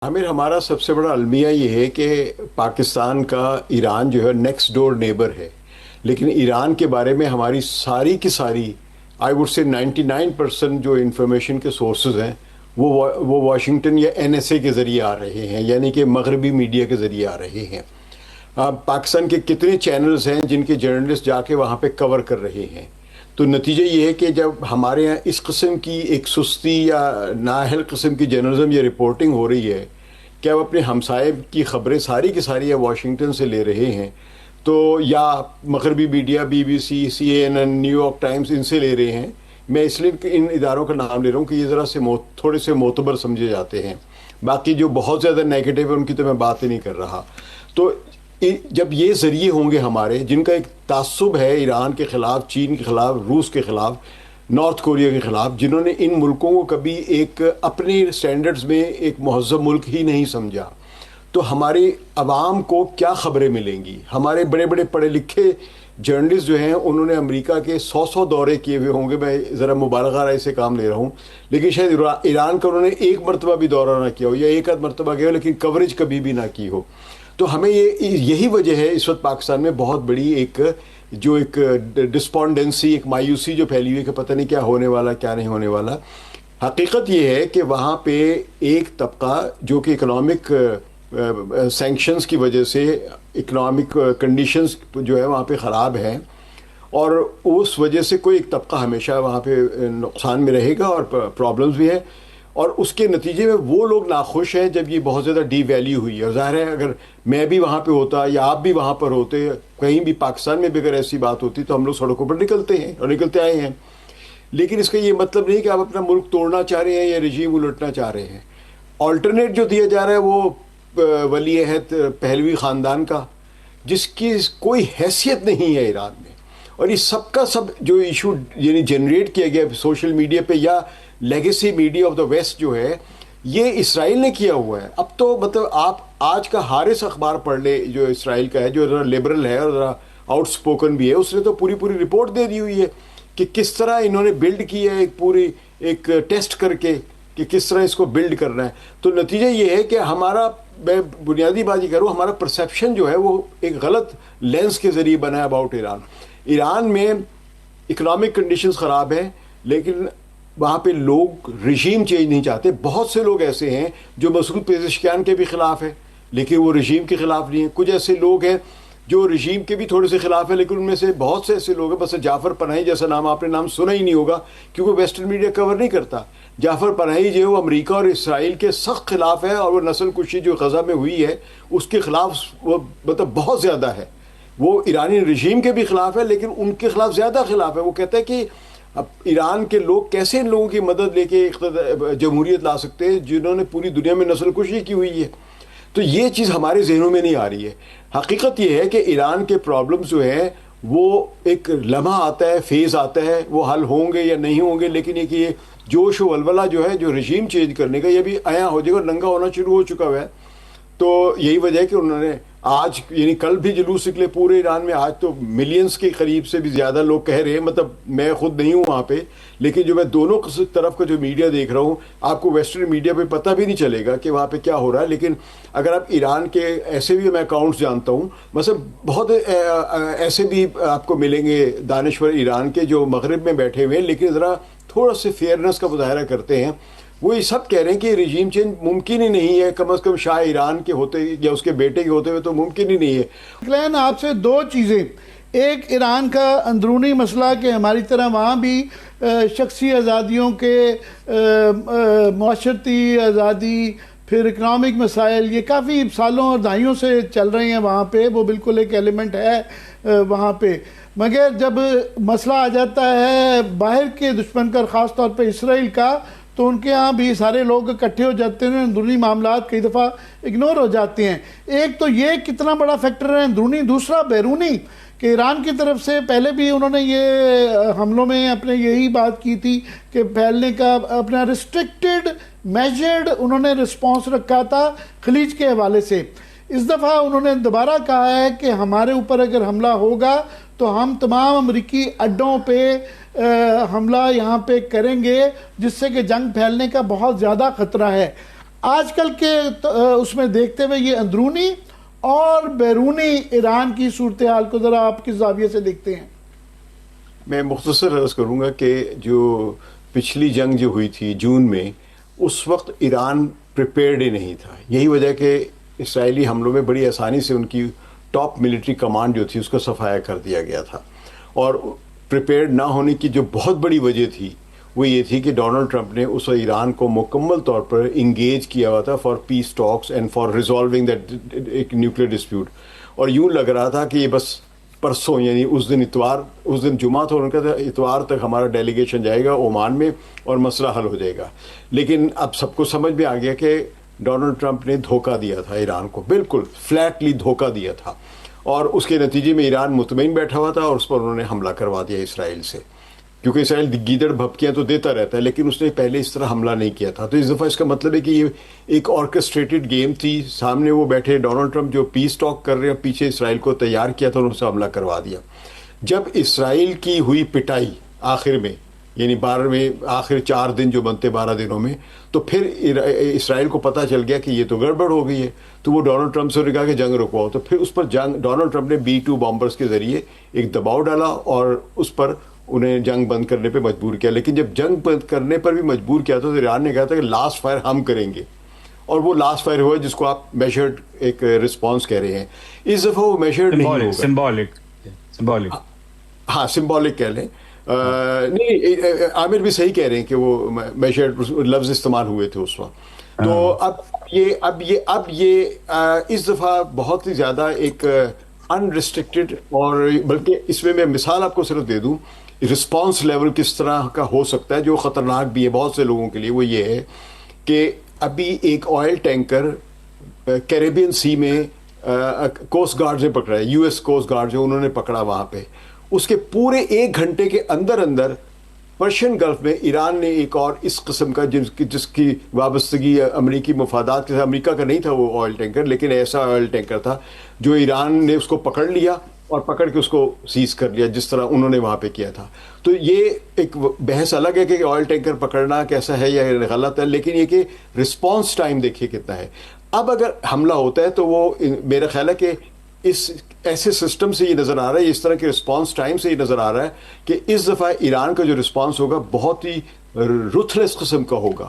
आमिर, हमारा सबसे बड़ा अलमिया ये है कि पाकिस्तान का ईरान जो है नेक्स्ट डोर नेबर है। लेकिन ईरान के बारे में हमारी सारी की सारी आई वुड से 99% जो इंफॉर्मेशन के सोर्सेज हैं वो वाशिंगटन या एनएसए के ज़रिए आ रहे हैं, यानी कि मगरबी मीडिया के ज़रिए आ रहे हैं। पाकिस्तान के कितने चैनल्स हैं जिनके जर्नलिस्ट जाके वहाँ पे कवर कर रहे हैं। तो नतीजा ये है कि जब हमारे यहाँ इस किस्म की एक सुस्ती या नाअहल किस्म की जर्नलिज्म या रिपोर्टिंग हो रही है कि अब अपने हमसाये की ख़बरें सारी की सारी या वाशिंगटन से ले रहे हैं, तो या मगरबी media BBC, CNN, New York times इनसे ले रहे हैं। मैं इसलिए इन इदारों का नाम ले रहा हूँ कि ये ज़रा से थोड़े से मोतबर समझे जाते हैं। बाकी जो बहुत ज़्यादा नेगेटिव है उनकी तो मैं बात ही नहीं कर रहा। तो जब ये ज़रिए होंगे हमारे, जिनका एक तासुब है ईरान के ख़िलाफ़, चीन के ख़िलाफ़, रूस के ख़िलाफ़, नॉर्थ कोरिया के ख़िलाफ़, जिन्होंने इन मुल्कों को कभी एक अपने स्टैंडर्ड्स में एक महज़्ज़ब मुल्क ही नहीं समझा, तो हमारी आवाम को क्या ख़बरें मिलेंगी। हमारे बड़े बड़े पढ़े लिखे जर्नलिस्ट जो हैं उन्होंने अमेरिका के 100 दौरे किए हुए होंगे। मैं ज़रा मुबारकाना से काम ले रहा हूँ, लेकिन शायद ईरान का उन्होंने एक मरतबा भी दौरा ना किया हो या एक आध मरतबा गया हो, लेकिन कवरेज कभी भी ना की हो। तो हमें यही वजह है इस वक्त पाकिस्तान में बहुत बड़ी एक डिस्पॉन्डेंसी, एक मायूसी जो फैली हुई है कि पता नहीं क्या होने वाला क्या नहीं होने वाला। हकीकत ये है कि वहाँ पे एक तबका जो कि इकोनॉमिक सैंक्शंस की वजह से इकोनॉमिक कंडीशंस जो है वहाँ पे ख़राब हैं, और उस वजह से कोई एक तबका हमेशा वहाँ पे नुकसान में रहेगा और प्रॉब्लम्स भी है, और उसके नतीजे में वो लोग नाखुश हैं जब ये बहुत ज़्यादा डी वैल्यू हुई है। और ज़ाहिर है अगर मैं भी वहाँ पे होता या आप भी वहाँ पर होते, कहीं भी पाकिस्तान में भी अगर ऐसी बात होती तो हम लोग सड़कों पर निकलते हैं और निकलते आए हैं। लेकिन इसका ये मतलब नहीं कि आप अपना मुल्क तोड़ना चाह रहे हैं या रजीम उलटना चाह रहे हैं। ऑल्टरनेट जो दिया जा रहा है वो वली अहद पहलवी ख़ानदान का, जिसकी कोई हैसियत नहीं है ईरान में। और ये सब का सब जो इशू यानी जनरेट किया गया सोशल मीडिया पे या legacy media of the west जो है, ये इसराइल ने किया हुआ है। अब तो मतलब आप आज का हारिस अखबार पढ़ ले जो इसराइल का है, जो ज़रा लिबरल है और ज़रा आउटस्पोकन भी है, उसने तो पूरी पूरी रिपोर्ट दे दी हुई है कि किस तरह इन्होंने बिल्ड की है, एक पूरी एक टेस्ट करके कि किस तरह इसको बिल्ड करना है। तो नतीजा ये है कि हमारा, मैं बुनियादी बात ये करूँ, हमारा परसेप्शन जो है वो एक गलत लेंस के ज़रिए बना है अबाउट ईरान। ईरान में इकोनॉमिक कंडीशंस ख़राब हैं, लेकिन वहाँ पे लोग रजीम चेंज नहीं चाहते। बहुत से लोग ऐसे हैं जो मसूद पेज़ेशकियान के भी ख़िलाफ़ है, लेकिन वो रजीम के ख़िलाफ़ नहीं है। कुछ ऐसे लोग हैं जो रजीम के भी थोड़े से ख़िलाफ़ है, लेकिन उनमें से बहुत से ऐसे लोग हैं, बस जाफ़र पनाही जैसा नाम आपने नाम सुना ही नहीं होगा क्योंकि वेस्टर्न मीडिया कवर नहीं करता। जाफ़र पनाही जो है वो अमेरिका और इसराइल के सख्त ख़िलाफ़ है, और वो नस्ल कुशी जो गज़ा में हुई है उसके ख़िलाफ़ वो मतलब बहुत ज़्यादा है। वो ईरानी रजीम के भी ख़िलाफ़ है, लेकिन उनके ख़िलाफ़ ज़्यादा ख़िलाफ़ है। वो कहता है कि अब ईरान के लोग कैसे इन लोगों की मदद लेके जमहूरियत ला सकते हैं जिन्होंने पूरी दुनिया में नस्ल कुशी की हुई है। तो ये चीज़ हमारे जहनों में नहीं आ रही है। हकीकत ये है कि ईरान के प्रॉब्लम्स जो हैं वो एक लम्हा आता है, फेज़ आता है, वो हल होंगे या नहीं होंगे, लेकिन ये जोश वलवला जो है जो रजीम चेंज करने का, ये भी आया हो जाएगा, नंगा होना शुरू हो चुका हुआ है। तो यही वजह है कि उन्होंने आज यानी कल भी जुलूस निकले पूरे ईरान में। आज तो मिलियंस के करीब से भी ज़्यादा लोग कह रहे हैं, मतलब मैं खुद नहीं हूँ वहाँ पे, लेकिन जो मैं दोनों तरफ का जो मीडिया देख रहा हूँ, आपको वेस्टर्न मीडिया पे पता भी नहीं चलेगा कि वहाँ पे क्या हो रहा है। लेकिन अगर आप ईरान के ऐसे भी मैं अकाउंट्स जानता हूँ, मतलब बहुत ऐसे भी आपको मिलेंगे दानिश्वर ईरान के जो मगरिब में बैठे हुए हैं, लेकिन ज़रा थोड़ा सा फेयरनेस का मुजाहरा करते हैं। वो ये सब कह रहे हैं कि रजीम चेंज मुमकिन ही नहीं है, कम से कम शाह ईरान के होते या उसके बेटे के होते हुए तो मुमकिन ही नहीं है। क्लैन आपसे दो चीज़ें, एक ईरान का अंदरूनी मसला कि हमारी तरह वहाँ भी शख्सी आज़ादियों के माशरती आज़ादी, फिर इकनॉमिक मसाइल, ये काफ़ी सालों और दहाइयों से चल रहे हैं वहाँ पे, वो बिल्कुल एक एलिमेंट है वहाँ पे। मगर जब मसला आ जाता है बाहर के दुश्मन का, ख़ास तौर पे इसराइल का, तो उनके यहाँ भी सारे लोग इकट्ठे हो जाते हैं, अंदरूनी मामलात कई दफ़ा इग्नोर हो जाते हैं। एक तो ये कितना बड़ा फैक्टर है अंदरूनी, दूसरा बैरूनी कि ईरान की तरफ से पहले भी उन्होंने ये हमलों में अपने यही बात की थी कि फैलने का अपना रिस्ट्रिक्टेड मेजर्ड उन्होंने रिस्पॉन्स रखा था खलीज के हवाले से। इस दफ़ा उन्होंने दोबारा कहा है कि हमारे ऊपर अगर हमला होगा तो हम तमाम अमरीकी अड्डों पे हमला यहाँ पे करेंगे, जिससे कि जंग फैलने का बहुत ज़्यादा ख़तरा है। آج کل کے اس میں دیکھتے ہوئے یہ اندرونی اور بیرونی ایران کی صورتحال کو ذرا آپ کس زاویے سے دیکھتے ہیں؟ میں مختصر عرض کروں گا کہ جو پچھلی جنگ جو ہوئی تھی جون میں، اس وقت ایران پریپیئرڈ ہی نہیں تھا. یہی وجہ کہ اسرائیلی حملوں میں بڑی آسانی سے ان کی ٹاپ ملٹری کمانڈ جو تھی اس کو صفایا کر دیا گیا تھا. اور پریپیئرڈ نہ ہونے کی جو بہت بڑی وجہ تھی وہ یہ تھی کہ ڈونلڈ ٹرمپ نے اس ایران کو مکمل طور پر انگیج کیا ہوا تھا for peace talks and for resolving that ایک نیوکلیئر ڈسپیوٹ. اور یوں لگ رہا تھا کہ یہ بس پرسوں، یعنی اس دن جمعہ تھا، ان کا تھا اتوار تک ہمارا ڈیلیگیشن جائے گا عمان میں اور مسئلہ حل ہو جائے گا. لیکن اب سب کو سمجھ میں آ گیا کہ ڈونلڈ ٹرمپ نے دھوکہ دیا تھا ایران کو، بالکل فلیٹلی دھوکہ دیا تھا. اور اس کے نتیجے میں ایران مطمئن بیٹھا ہوا تھا اور اس پر انہوں نے حملہ کروا دیا اسرائیل سے. کیونکہ اسرائیل گیدڑ بھپکیاں تو دیتا رہتا ہے، لیکن اس نے پہلے اس طرح حملہ نہیں کیا تھا. تو اس دفعہ اس کا مطلب ہے کہ یہ ایک آرکسٹریٹڈ گیم تھی. سامنے وہ بیٹھے ڈونلڈ ٹرمپ جو پیس ٹاک کر رہے ہیں، پیچھے اسرائیل کو تیار کیا تھا، انہوں نے حملہ کروا دیا. جب اسرائیل کی ہوئی پٹائی آخر میں، یعنی 12ویں آخر 4 دن جو بنتے 12 دنوں میں، تو پھر اسرائیل کو پتہ چل گیا کہ یہ تو گڑبڑ ہو گئی ہے. تو وہ ڈونلڈ ٹرمپ سے کہا کہ جنگ رکواؤ. تو پھر اس پر ڈونلڈ ٹرمپ نے B-2 بامبرز کے ذریعے ایک دباؤ ڈالا اور اس پر انہیں جنگ بند کرنے پہ مجبور کیا. لیکن جب جنگ بند کرنے پر بھی مجبور کیا تو ایران نے کہا تھا کہ لاسٹ فائر ہم کریں گے، اور وہ لاسٹ فائر ہوا جس کو آپ میجرڈ ایک رسپانس کہہ رہے ہیں. اس دفعہ وہ میجرڈ نہیں ہوگا. سمبولک ہاں سمبولک کہہ لیں. نہیں، عامر بھی صحیح کہہ رہے ہیں کہ وہ میجرڈ لفظ استعمال ہوئے تھے اس وقت. تو اب یہ اس دفعہ بہت ہی زیادہ ایک انریسٹرکٹڈ، اور بلکہ اس میں مثال آپ کو صرف دے دوں رسپانس لیول کس طرح کا ہو سکتا ہے جو خطرناک بھی ہے بہت سے لوگوں کے لیے. وہ یہ ہے کہ ابھی ایک آئل ٹینکر کیریبین سی میں کوسٹ گارڈ نے پکڑا ہے، US کوسٹ گارڈ جو انہوں نے پکڑا وہاں پہ. اس کے پورے 1 گھنٹے کے اندر پرشین گلف میں ایران نے ایک اور اس قسم کا جس کی وابستگی امریکی مفادات کے ساتھ، امریکہ کا نہیں تھا وہ آئل ٹینکر، لیکن ایسا آئل ٹینکر تھا جو ایران نے اس کو پکڑ لیا اور پکڑ کے اس کو سیز کر لیا جس طرح انہوں نے وہاں پہ کیا تھا. تو یہ ایک بحث الگ ہے کہ آئل ٹینکر پکڑنا کیسا ہے یا غلط ہے، لیکن یہ کہ رسپانس ٹائم دیکھیے کتنا ہے. اب اگر حملہ ہوتا ہے تو وہ میرا خیال ہے کہ اس ایسے سسٹم سے یہ نظر آ رہا ہے، اس طرح کے رسپانس ٹائم سے یہ نظر آ رہا ہے کہ اس دفعہ ایران کا جو رسپانس ہوگا بہت ہی رuthless قسم کا ہوگا.